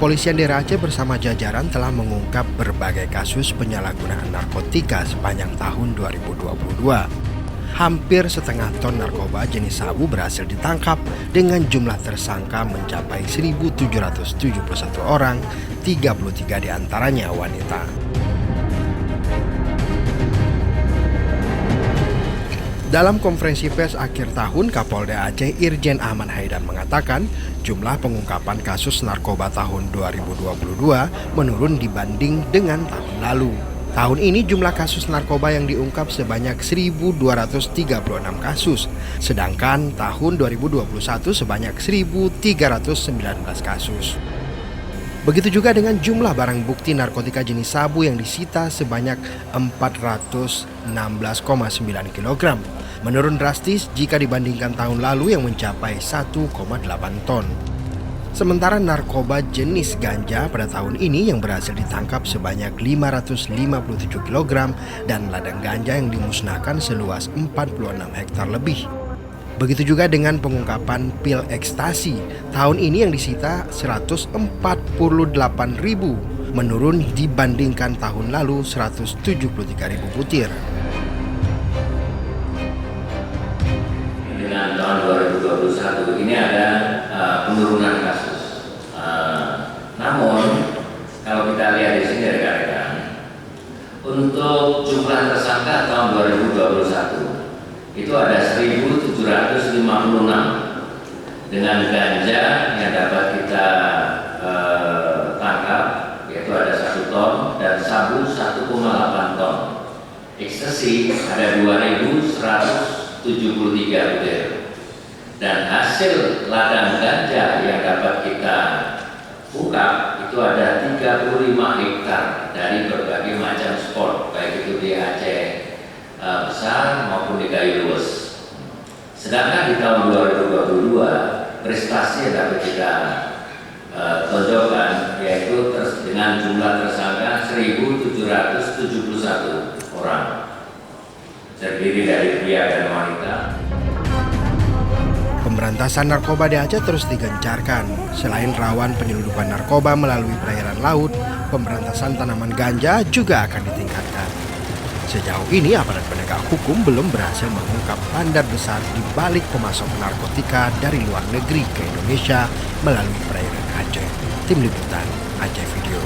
Kepolisian daerah Aceh bersama jajaran telah mengungkap berbagai kasus penyalahgunaan narkotika sepanjang tahun 2022. Hampir setengah ton narkoba jenis sabu berhasil ditangkap dengan jumlah tersangka mencapai 1.771 orang, 33 diantaranya wanita. Dalam konferensi pers akhir tahun, Kapolda Aceh Irjen Ahmad Haidan mengatakan jumlah pengungkapan kasus narkoba tahun 2022 menurun dibanding dengan tahun lalu. Tahun ini jumlah kasus narkoba yang diungkap sebanyak 1.236 kasus, sedangkan tahun 2021 sebanyak 1.319 kasus. Begitu juga dengan jumlah barang bukti narkotika jenis sabu yang disita sebanyak 416,9 kg, menurun drastis jika dibandingkan tahun lalu yang mencapai 1,8 ton. Sementara narkoba jenis ganja pada tahun ini yang berhasil ditangkap sebanyak 557 kg dan ladang ganja yang dimusnahkan seluas 46 hektar lebih. Begitu juga dengan pengungkapan pil ekstasi. Tahun ini yang disita 148.000, menurun dibandingkan tahun lalu 173.000 butir. Dengan tahun 2021 ini ada penurunan kasus. Namun kalau kita lihat di sini rekan-rekan, untuk jumlah tersangka tahun 2021 itu ada 1.756 dengan ganja yang dapat kita tangkap, yaitu ada 1 ton dan sabu 1,8 ton. Ekstasi ada 2.173 butir. Dan hasil ladang ganja yang dapat kita ungkap itu ada 35 hektar dari berbagai macam spot, baik itu di Aceh besar maupun di Kayu Luwes. Sedangkan di tahun 2022 prestasi yang dapat kita tonjolkan yaitu dengan jumlah tersangka 1.771 orang, terdiri dari pria dan wanita. Pemberantasan narkoba di Aceh terus digencarkan. Selain rawan penyelundupan narkoba melalui perairan laut, pemberantasan tanaman ganja juga akan ditingkatkan. Sejauh ini aparat penegak hukum belum berhasil mengungkap bandar besar di balik pemasok narkotika dari luar negeri ke Indonesia melalui perairan Aceh. Tim Liputan Aceh Video.